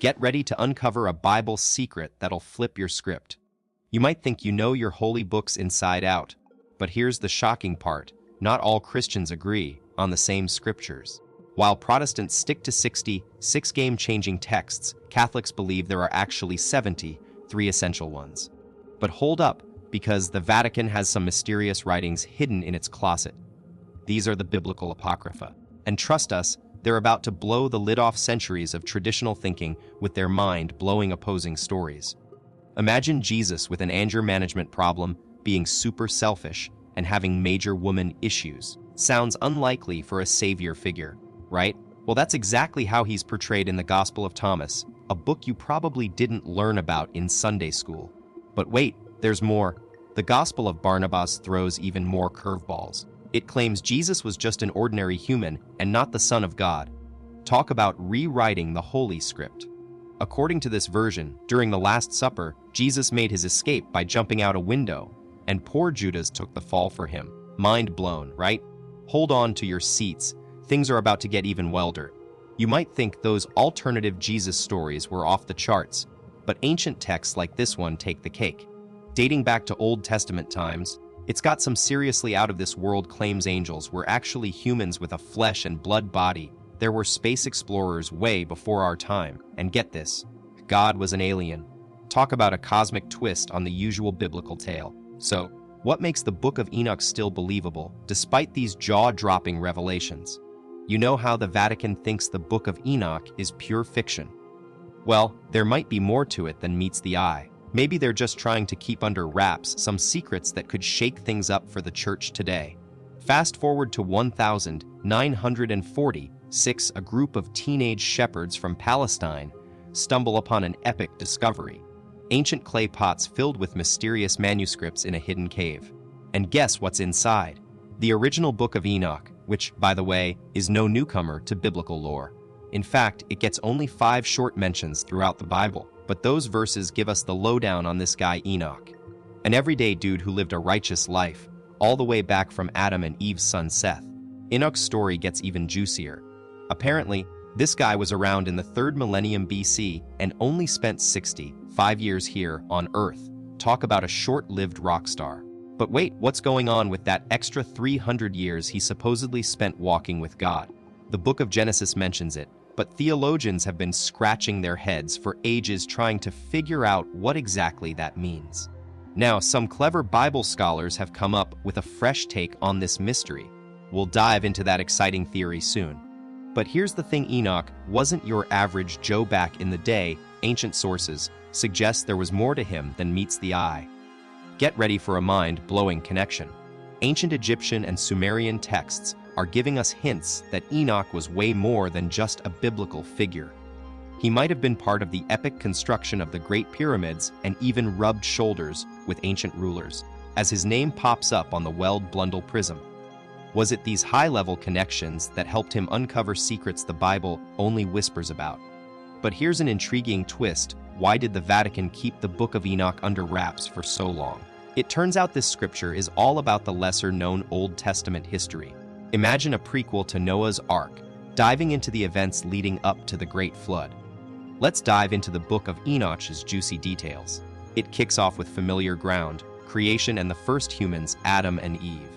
Get ready to uncover a Bible secret that'll flip your script. You might think you know your holy books inside out, but here's the shocking part. Not all Christians agree on the same scriptures. While Protestants stick to 66 game-changing texts, Catholics believe there are actually 73 essential ones. But hold up, because the Vatican has some mysterious writings hidden in its closet. These are the biblical apocrypha. And trust us, they're about to blow the lid off centuries of traditional thinking with their mind-blowing opposing stories. Imagine Jesus with an anger management problem, being super selfish, and having major woman issues. Sounds unlikely for a savior figure, right? Well, that's exactly how he's portrayed in the Gospel of Thomas, a book you probably didn't learn about in Sunday school. But wait, there's more. The Gospel of Barnabas throws even more curveballs. It claims Jesus was just an ordinary human and not the Son of God. Talk about rewriting the Holy Script. According to this version, during the Last Supper, Jesus made his escape by jumping out a window, and poor Judas took the fall for him. Mind blown, right? Hold on to your seats. Things are about to get even wilder. You might think those alternative Jesus stories were off the charts, but ancient texts like this one take the cake. Dating back to Old Testament times, it's got some seriously out-of-this-world claims angels were actually humans with a flesh and blood body. There were space explorers way before our time. And get this, God was an alien. Talk about a cosmic twist on the usual biblical tale. So, what makes the Book of Enoch still believable, despite these jaw-dropping revelations? You know how the Vatican thinks the Book of Enoch is pure fiction. Well, there might be more to it than meets the eye. Maybe they're just trying to keep under wraps some secrets that could shake things up for the church today. Fast forward to 1946, a group of teenage shepherds from Palestine stumble upon an epic discovery. Ancient clay pots filled with mysterious manuscripts in a hidden cave. And guess what's inside? The original Book of Enoch, which, by the way, is no newcomer to biblical lore. In fact, it gets only 5 short mentions throughout the Bible. But those verses give us the lowdown on this guy Enoch, an everyday dude who lived a righteous life, all the way back from Adam and Eve's son Seth. Enoch's story gets even juicier. Apparently, this guy was around in the 3rd millennium BC and only spent 65 years here on Earth. Talk about a short-lived rock star. But wait, what's going on with that extra 300 years he supposedly spent walking with God? The book of Genesis mentions it, but theologians have been scratching their heads for ages trying to figure out what exactly that means. Now, some clever Bible scholars have come up with a fresh take on this mystery. We'll dive into that exciting theory soon. But here's the thing, Enoch wasn't your average Joe back in the day. Ancient sources suggest there was more to him than meets the eye. Get ready for a mind-blowing connection. Ancient Egyptian and Sumerian texts are giving us hints that Enoch was way more than just a biblical figure. He might have been part of the epic construction of the Great Pyramids and even rubbed shoulders with ancient rulers, as his name pops up on the Weld-Blundell prism. Was it these high-level connections that helped him uncover secrets the Bible only whispers about? But here's an intriguing twist. Why did the Vatican keep the Book of Enoch under wraps for so long? It turns out this scripture is all about the lesser-known Old Testament history. Imagine a prequel to Noah's Ark, diving into the events leading up to the Great Flood. Let's dive into the Book of Enoch's juicy details. It kicks off with familiar ground, creation and the first humans, Adam and Eve.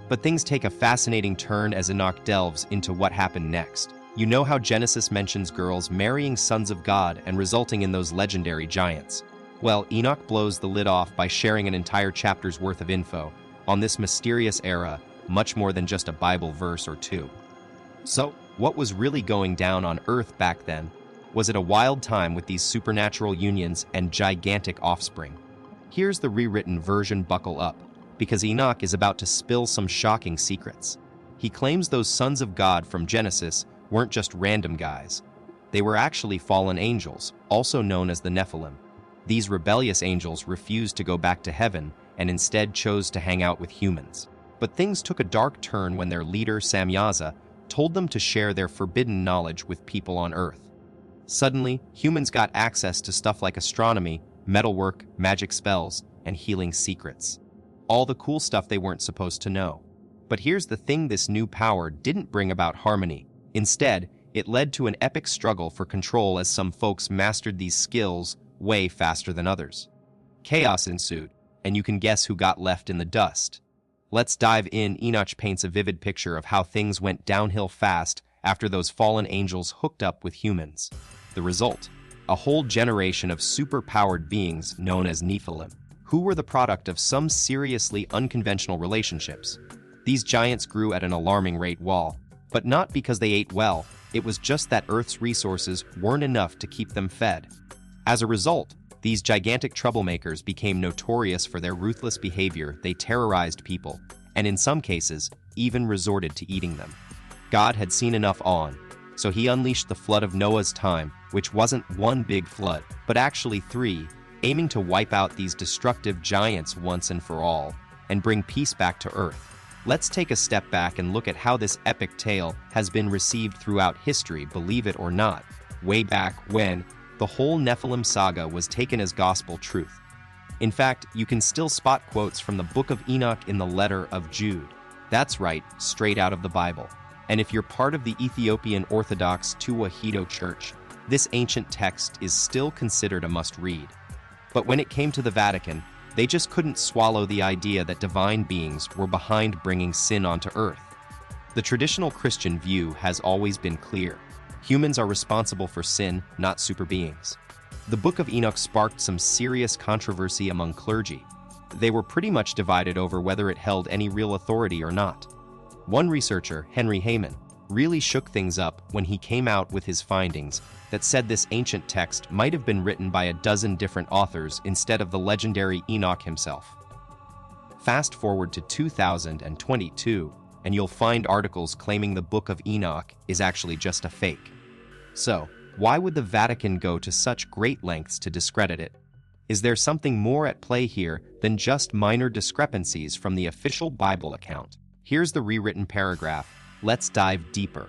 But things take a fascinating turn as Enoch delves into what happened next. You know how Genesis mentions girls marrying sons of God and resulting in those legendary giants. Well, Enoch blows the lid off by sharing an entire chapter's worth of info on this mysterious era, much more than just a Bible verse or two. So, what was really going down on Earth back then? Was it a wild time with these supernatural unions and gigantic offspring? Here's the rewritten version, buckle up, because Enoch is about to spill some shocking secrets. He claims those sons of God from Genesis weren't just random guys. They were actually fallen angels, also known as the Nephilim. These rebellious angels refused to go back to heaven and instead chose to hang out with humans. But things took a dark turn when their leader, Samyaza, told them to share their forbidden knowledge with people on Earth. Suddenly, humans got access to stuff like astronomy, metalwork, magic spells, and healing secrets. All the cool stuff they weren't supposed to know. But here's the thing, this new power didn't bring about harmony. Instead, It led to an epic struggle for control as some folks mastered these skills way faster than others. Chaos ensued, and you can guess who got left in the dust. Let's dive in. Enoch paints a vivid picture of how things went downhill fast after those fallen angels hooked up with humans. The result? A whole generation of super-powered beings known as Nephilim, who were the product of some seriously unconventional relationships. These giants grew at an alarming rate, but not because they ate well. It was just that Earth's resources weren't enough to keep them fed. As a result, these gigantic troublemakers became notorious for their ruthless behavior. They terrorized people, and in some cases, even resorted to eating them. God had seen enough so he unleashed the flood of Noah's time, which wasn't one big flood, but actually 3, aiming to wipe out these destructive giants once and for all, and bring peace back to Earth. Let's take a step back and look at how this epic tale has been received throughout history. Believe it or not, way back when, the whole Nephilim saga was taken as gospel truth. In fact, you can still spot quotes from the Book of Enoch in the letter of Jude. That's right, straight out of the Bible. And if you're part of the Ethiopian Orthodox Tewahedo Church, this ancient text is still considered a must-read. But when it came to the Vatican, they just couldn't swallow the idea that divine beings were behind bringing sin onto Earth. The traditional Christian view has always been clear. Humans are responsible for sin, not super beings. The Book of Enoch sparked some serious controversy among clergy. They were pretty much divided over whether it held any real authority or not. One researcher, Henry Heyman, really shook things up when he came out with his findings that said this ancient text might have been written by a dozen different authors instead of the legendary Enoch himself. Fast forward to 2022, and you'll find articles claiming the Book of Enoch is actually just a fake. So, why would the Vatican go to such great lengths to discredit it? Is there something more at play here than just minor discrepancies from the official Bible account? Here's the rewritten paragraph. Let's dive deeper.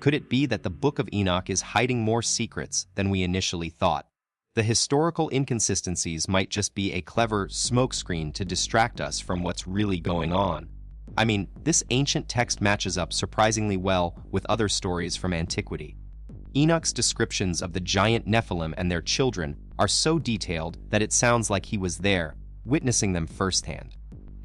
Could it be that the Book of Enoch is hiding more secrets than we initially thought? The historical inconsistencies might just be a clever smokescreen to distract us from what's really going on. I mean, this ancient text matches up surprisingly well with other stories from antiquity. Enoch's descriptions of the giant Nephilim and their children are so detailed that it sounds like he was there, witnessing them firsthand.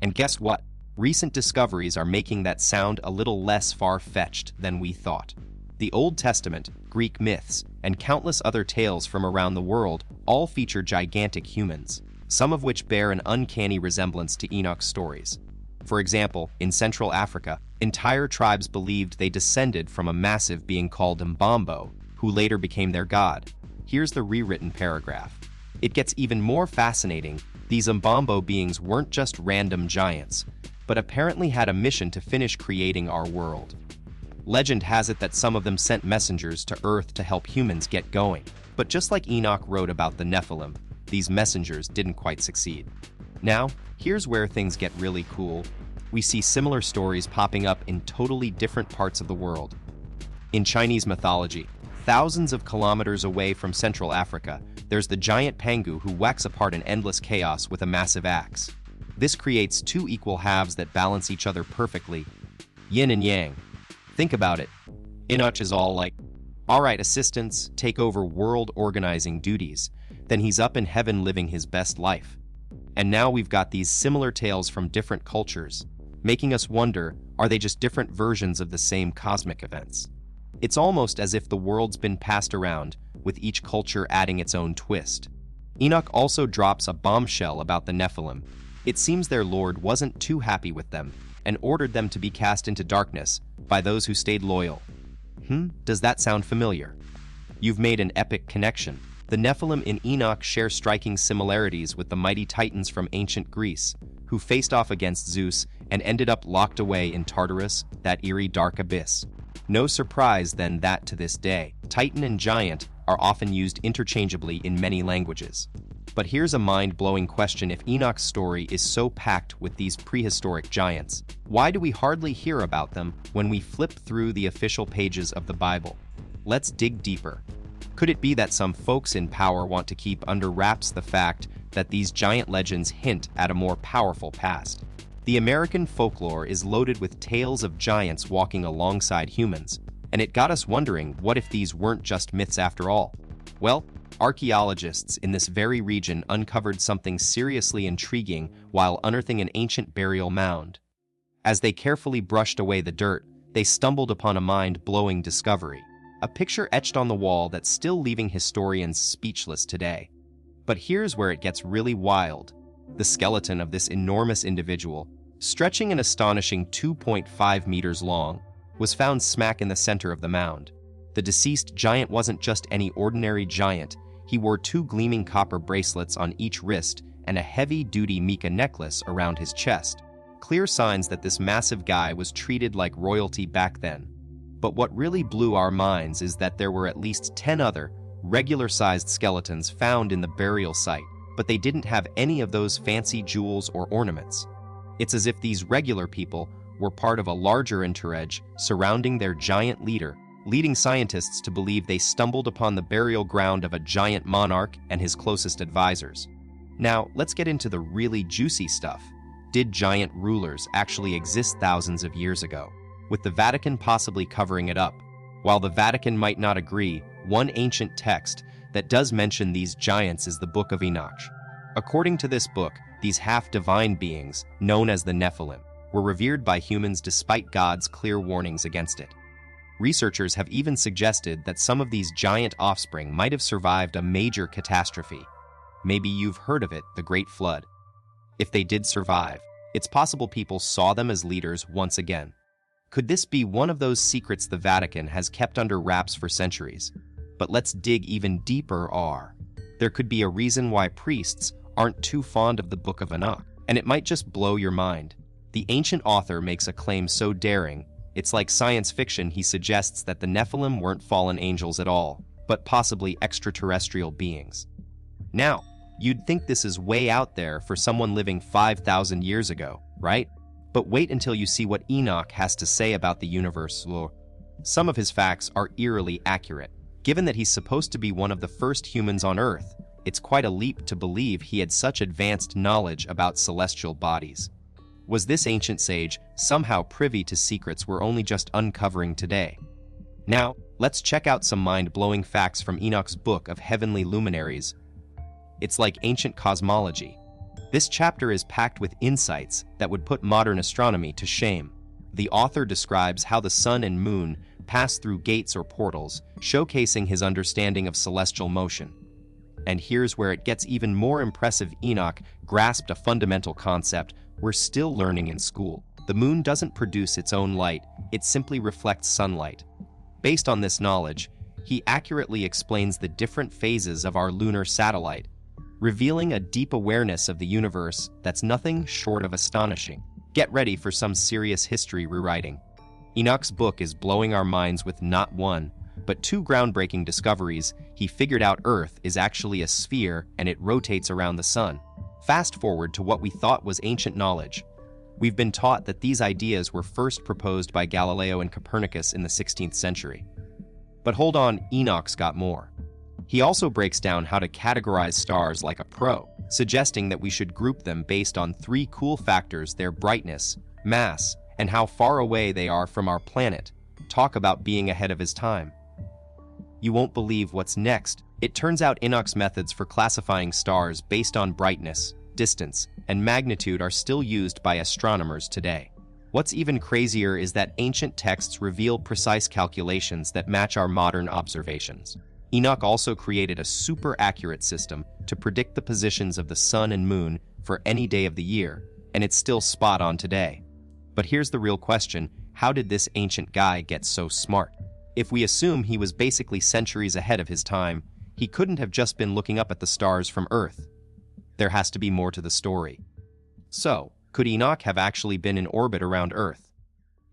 And guess what? Recent discoveries are making that sound a little less far-fetched than we thought. The Old Testament, Greek myths, and countless other tales from around the world all feature gigantic humans, some of which bear an uncanny resemblance to Enoch's stories. For example, in Central Africa, entire tribes believed they descended from a massive being called Mbambo, who later became their god. Here's the rewritten paragraph. It gets even more fascinating. These Mbambo beings weren't just random giants, but apparently had a mission to finish creating our world. Legend has it that some of them sent messengers to Earth to help humans get going. But just like Enoch wrote about the Nephilim, these messengers didn't quite succeed. Now, here's where things get really cool. We see similar stories popping up in totally different parts of the world. In Chinese mythology, thousands of kilometers away from Central Africa, there's the giant Pangu who whacks apart an endless chaos with a massive axe. This creates 2 equal halves that balance each other perfectly. Yin and yang. Think about it. Enoch is all like, alright assistants, take over world organizing duties. Then he's up in heaven living his best life. And now we've got these similar tales from different cultures, making us wonder, are they just different versions of the same cosmic events? It's almost as if the world's been passed around, with each culture adding its own twist. Enoch also drops a bombshell about the Nephilim. It seems their lord wasn't too happy with them and ordered them to be cast into darkness by those who stayed loyal. Does that sound familiar? You've made an epic connection. The Nephilim in Enoch share striking similarities with the mighty titans from ancient Greece, who faced off against Zeus and ended up locked away in Tartarus, that eerie dark abyss. No surprise then that to this day, Titan and Giant are often used interchangeably in many languages. But here's a mind-blowing question. If Enoch's story is so packed with these prehistoric giants, why do we hardly hear about them when we flip through the official pages of the Bible? Let's dig deeper. Could it be that some folks in power want to keep under wraps the fact that these giant legends hint at a more powerful past? The American folklore is loaded with tales of giants walking alongside humans, And it got us wondering, what if these weren't just myths after all? Well, archaeologists in this very region uncovered something seriously intriguing while unearthing an ancient burial mound. As they carefully brushed away the dirt, they stumbled upon a mind-blowing discovery, a picture etched on the wall that's still leaving historians speechless today. But here's where it gets really wild. The skeleton of this enormous individual, stretching an astonishing 2.5 meters long, was found smack in the center of the mound. The deceased giant wasn't just any ordinary giant. He wore 2 gleaming copper bracelets on each wrist and a heavy-duty mica necklace around his chest. Clear signs that this massive guy was treated like royalty back then. But what really blew our minds is that there were at least 10 other, regular-sized skeletons found in the burial site, but they didn't have any of those fancy jewels or ornaments. It's as if these regular people were part of a larger entourage surrounding their giant leader, leading scientists to believe they stumbled upon the burial ground of a giant monarch and his closest advisors. Now, let's get into the really juicy stuff. Did giant rulers actually exist thousands of years ago, with the Vatican possibly covering it up? While the Vatican might not agree, one ancient text that does mention these giants is the Book of Enoch. According to this book, these half-divine beings, known as the Nephilim, were revered by humans despite God's clear warnings against it. Researchers have even suggested that some of these giant offspring might have survived a major catastrophe. Maybe you've heard of it, the Great Flood. If they did survive, it's possible people saw them as leaders once again. Could this be one of those secrets the Vatican has kept under wraps for centuries? But let's dig even deeper. There could be a reason why priests aren't too fond of the Book of Enoch, and it might just blow your mind. The ancient author makes a claim so daring, it's like science fiction. He suggests that the Nephilim weren't fallen angels at all, but possibly extraterrestrial beings. Now, you'd think this is way out there for someone living 5,000 years ago, right? But wait until you see what Enoch has to say about the universe. Some of his facts are eerily accurate. Given that he's supposed to be one of the first humans on Earth, it's quite a leap to believe he had such advanced knowledge about celestial bodies. Was this ancient sage somehow privy to secrets we're only just uncovering today? Now, let's check out some mind-blowing facts from Enoch's Book of Heavenly Luminaries. It's like ancient cosmology. This chapter is packed with insights that would put modern astronomy to shame. The author describes how the sun and moon pass through gates or portals, showcasing his understanding of celestial motion. And here's where it gets even more impressive. Enoch grasped a fundamental concept we're still learning in school. The moon doesn't produce its own light, it simply reflects sunlight. Based on this knowledge, he accurately explains the different phases of our lunar satellite, revealing a deep awareness of the universe that's nothing short of astonishing. Get ready for some serious history rewriting. Enoch's book is blowing our minds with not one, but 2 groundbreaking discoveries. He figured out Earth is actually a sphere and it rotates around the sun. Fast forward to what we thought was ancient knowledge. We've been taught that these ideas were first proposed by Galileo and Copernicus in the 16th century. But hold on, Enoch's got more. He also breaks down how to categorize stars like a pro, suggesting that we should group them based on 3 cool factors: their brightness, mass, and how far away they are from our planet. Talk about being ahead of his time. You won't believe what's next. It turns out Enoch's methods for classifying stars based on brightness, distance, and magnitude are still used by astronomers today. What's even crazier is that ancient texts reveal precise calculations that match our modern observations. Enoch also created a super accurate system to predict the positions of the sun and moon for any day of the year, and it's still spot on today. But here's the real question: how did this ancient guy get so smart? If we assume he was basically centuries ahead of his time, he couldn't have just been looking up at the stars from Earth. There has to be more to the story. So, could Enoch have actually been in orbit around Earth?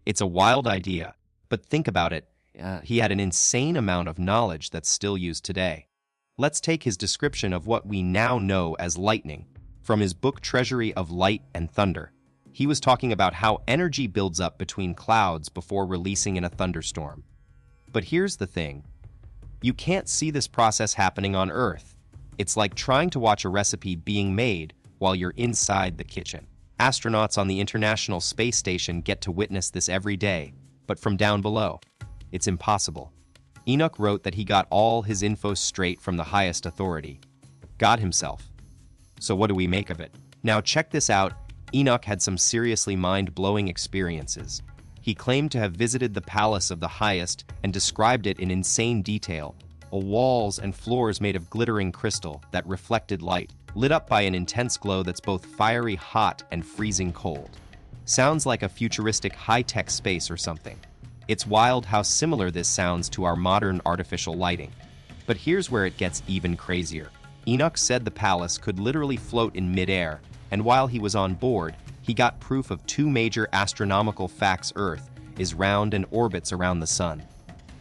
It's a wild idea, but think about it. He had an insane amount of knowledge that's still used today. Let's take his description of what we now know as lightning from his book Treasury of Light and Thunder. He was talking about how energy builds up between clouds before releasing in a thunderstorm. But here's the thing. You can't see this process happening on Earth. It's like trying to watch a recipe being made while you're inside the kitchen. Astronauts on the International Space Station get to witness this every day, but from down below. It's impossible. Enoch wrote that he got all his info straight from the highest authority, God himself. So what do we make of it? Now check this out. Enoch had some seriously mind-blowing experiences. He claimed to have visited the palace of the highest and described it in insane detail. Walls and floors made of glittering crystal that reflected light, lit up by an intense glow that's both fiery hot and freezing cold. Sounds like a futuristic high-tech space or something. It's wild how similar this sounds to our modern artificial lighting. But here's where it gets even crazier. Enoch said the palace could literally float in midair, and while he was on board, he got proof of two major astronomical facts: Earth is round and orbits around the sun.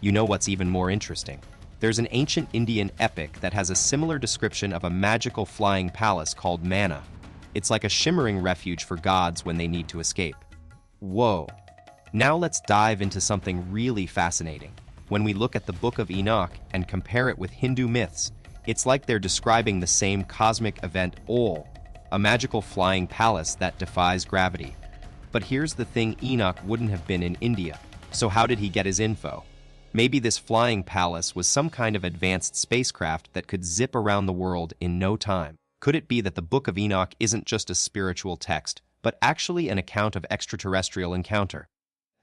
You know what's even more interesting? There's an ancient Indian epic that has a similar description of a magical flying palace called Manna. It's like a shimmering refuge for gods when they need to escape. Whoa. Now let's dive into something really fascinating. When we look at the Book of Enoch and compare it with Hindu myths, it's like they're describing the same cosmic event, a magical flying palace that defies gravity. But here's the thing, Enoch wouldn't have been in India. So how did he get his info? Maybe this flying palace was some kind of advanced spacecraft that could zip around the world in no time. Could it be that the Book of Enoch isn't just a spiritual text, but actually an account of extraterrestrial encounter?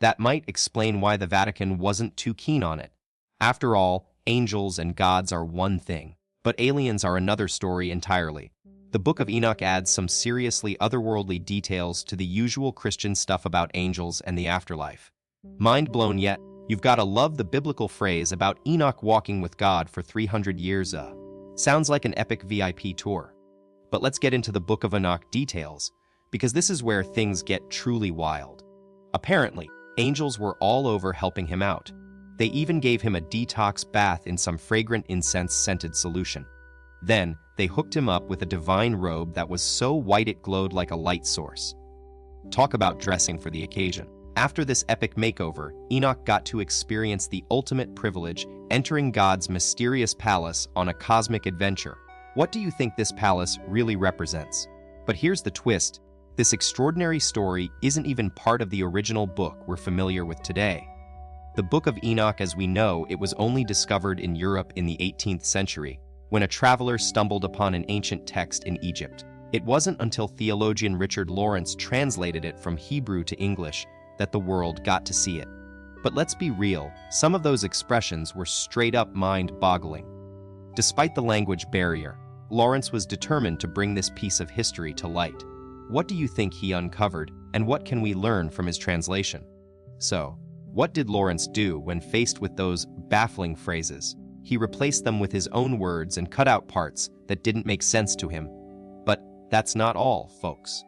That might explain why the Vatican wasn't too keen on it. After all, angels and gods are one thing, but aliens are another story entirely. The Book of Enoch adds some seriously otherworldly details to the usual Christian stuff about angels and the afterlife. Mind blown yet? You've gotta love the biblical phrase about Enoch walking with God for 300 years. Sounds like an epic VIP tour. But let's get into the Book of Enoch details, because this is where things get truly wild. Apparently, angels were all over helping him out. They even gave him a detox bath in some fragrant incense-scented solution. Then, they hooked him up with a divine robe that was so white it glowed like a light source. Talk about dressing for the occasion. After this epic makeover, Enoch got to experience the ultimate privilege, entering God's mysterious palace on a cosmic adventure. What do you think this palace really represents? But here's the twist. This extraordinary story isn't even part of the original book we're familiar with today. The Book of Enoch, as we know, it was only discovered in Europe in the 18th century, when a traveler stumbled upon an ancient text in Egypt. It wasn't until theologian Richard Lawrence translated it from Hebrew to English that the world got to see it. But let's be real, some of those expressions were straight up mind-boggling. Despite the language barrier, Lawrence was determined to bring this piece of history to light. What do you think he uncovered, and what can we learn from his translation? So, what did Lawrence do when faced with those baffling phrases? He replaced them with his own words and cut out parts that didn't make sense to him. But that's not all, folks.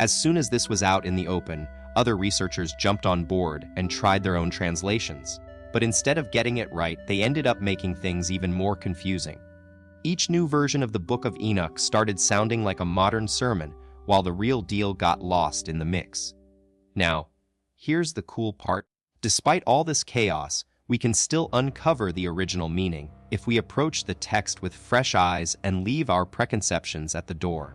As soon as this was out in the open, other researchers jumped on board and tried their own translations. But instead of getting it right, they ended up making things even more confusing. Each new version of the Book of Enoch started sounding like a modern sermon, while the real deal got lost in the mix. Now, here's the cool part. Despite all this chaos, we can still uncover the original meaning if we approach the text with fresh eyes and leave our preconceptions at the door.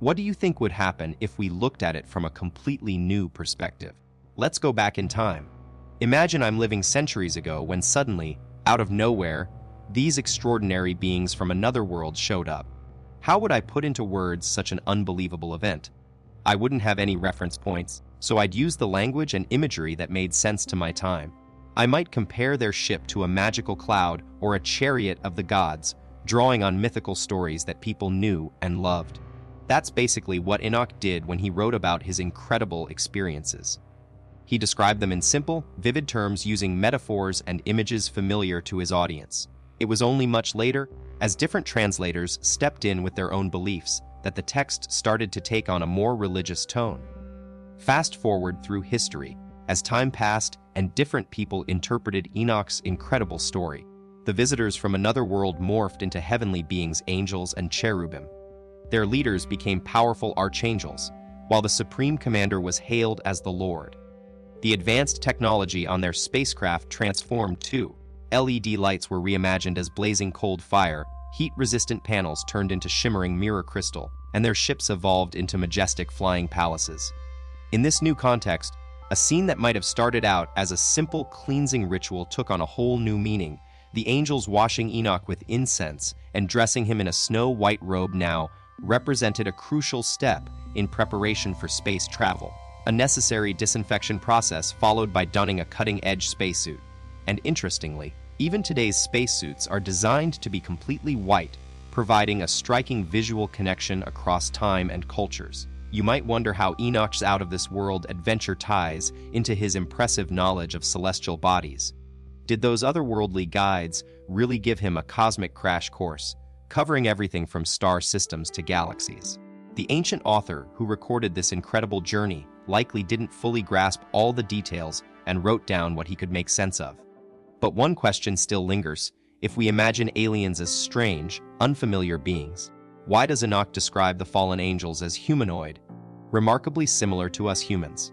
What do you think would happen if we looked at it from a completely new perspective? Let's go back in time. Imagine I'm living centuries ago when suddenly, out of nowhere, these extraordinary beings from another world showed up. How would I put into words such an unbelievable event? I wouldn't have any reference points, so I'd use the language and imagery that made sense to my time. I might compare their ship to a magical cloud or a chariot of the gods, drawing on mythical stories that people knew and loved. That's basically what Enoch did when he wrote about his incredible experiences. He described them in simple, vivid terms using metaphors and images familiar to his audience. It was only much later, as different translators stepped in with their own beliefs, that the text started to take on a more religious tone. Fast forward through history, as time passed and different people interpreted Enoch's incredible story, the visitors from another world morphed into heavenly beings, angels and cherubim. Their leaders became powerful archangels, while the supreme commander was hailed as the Lord. The advanced technology on their spacecraft transformed too. LED lights were reimagined as blazing cold fire, heat-resistant panels turned into shimmering mirror crystal, and their ships evolved into majestic flying palaces. In this new context, A scene that might have started out as a simple cleansing ritual took on a whole new meaning. The angels washing Enoch with incense and dressing him in a snow-white robe now represented a crucial step in preparation for space travel, a necessary disinfection process followed by donning a cutting-edge spacesuit. And interestingly, even today's spacesuits are designed to be completely white, providing a striking visual connection across time and cultures. You might wonder how Enoch's out-of-this-world adventure ties into his impressive knowledge of celestial bodies. Did those otherworldly guides really give him a cosmic crash course, covering everything from star systems to galaxies? The ancient author who recorded this incredible journey likely didn't fully grasp all the details and wrote down what he could make sense of. But one question still lingers. If we imagine aliens as strange, unfamiliar beings, why does Enoch describe the fallen angels as humanoid, remarkably similar to us humans?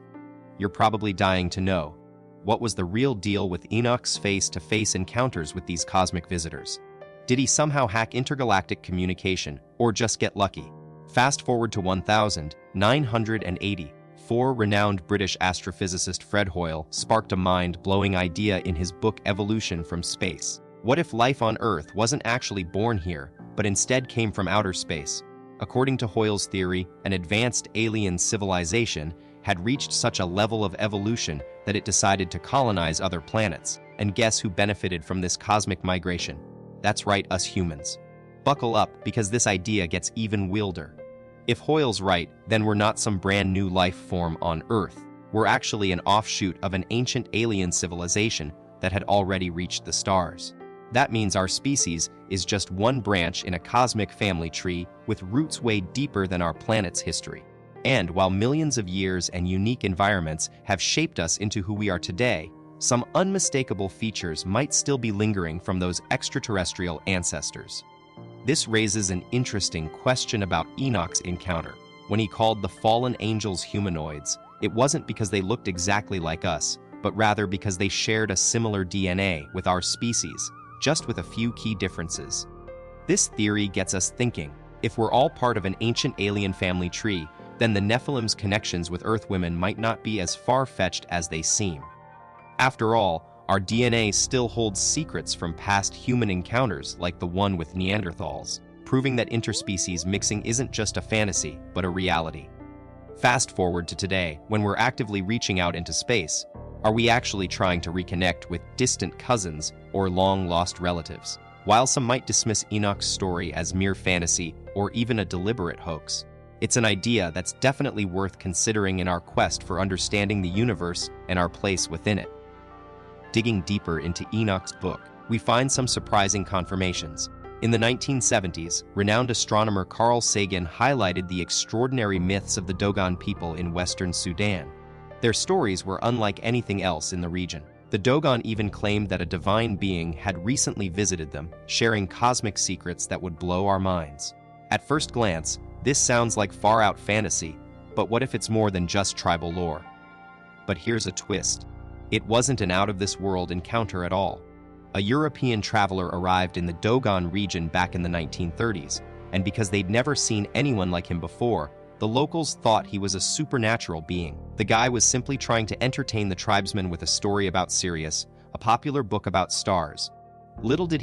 You're probably dying to know. What was the real deal with Enoch's face-to-face encounters with these cosmic visitors? Did he somehow hack intergalactic communication, or just get lucky? Fast forward to 1980. Renowned British astrophysicist Fred Hoyle sparked a mind-blowing idea in his book Evolution from Space. What if life on Earth wasn't actually born here, but instead came from outer space? According to Hoyle's theory, an advanced alien civilization had reached such a level of evolution that it decided to colonize other planets. And guess who benefited from this cosmic migration? That's right, us humans. Buckle up, because this idea gets even wilder. If Hoyle's right, then we're not some brand new life form on Earth. We're actually an offshoot of an ancient alien civilization that had already reached the stars. That means our species is just one branch in a cosmic family tree with roots way deeper than our planet's history. And while millions of years and unique environments have shaped us into who we are today, some unmistakable features might still be lingering from those extraterrestrial ancestors. This raises an interesting question about Enoch's encounter. When he called the fallen angels humanoids, it wasn't because they looked exactly like us, but rather because they shared a similar DNA with our species, just with a few key differences. This theory gets us thinking. If we're all part of an ancient alien family tree, then the Nephilim's connections with Earthwomen might not be as far-fetched as they seem. After all, our DNA still holds secrets from past human encounters like the one with Neanderthals, proving that interspecies mixing isn't just a fantasy, but a reality. Fast forward to today, when we're actively reaching out into space, are we actually trying to reconnect with distant cousins or long-lost relatives? While some might dismiss Enoch's story as mere fantasy or even a deliberate hoax, it's an idea that's definitely worth considering in our quest for understanding the universe and our place within it. Digging deeper into Enoch's book, we find some surprising confirmations. In the 1970s, renowned astronomer Carl Sagan highlighted the extraordinary myths of the Dogon people in western Sudan. Their stories were unlike anything else in the region. The Dogon even claimed that a divine being had recently visited them, sharing cosmic secrets that would blow our minds. At first glance, this sounds like far-out fantasy, but what if it's more than just tribal lore? But here's a twist. It wasn't an out-of-this-world encounter at all. A European traveler arrived in the Dogon region back in the 1930s, and because they'd never seen anyone like him before, the locals thought he was a supernatural being. The guy was simply trying to entertain the tribesmen with a story about Sirius, a popular book about stars. Little did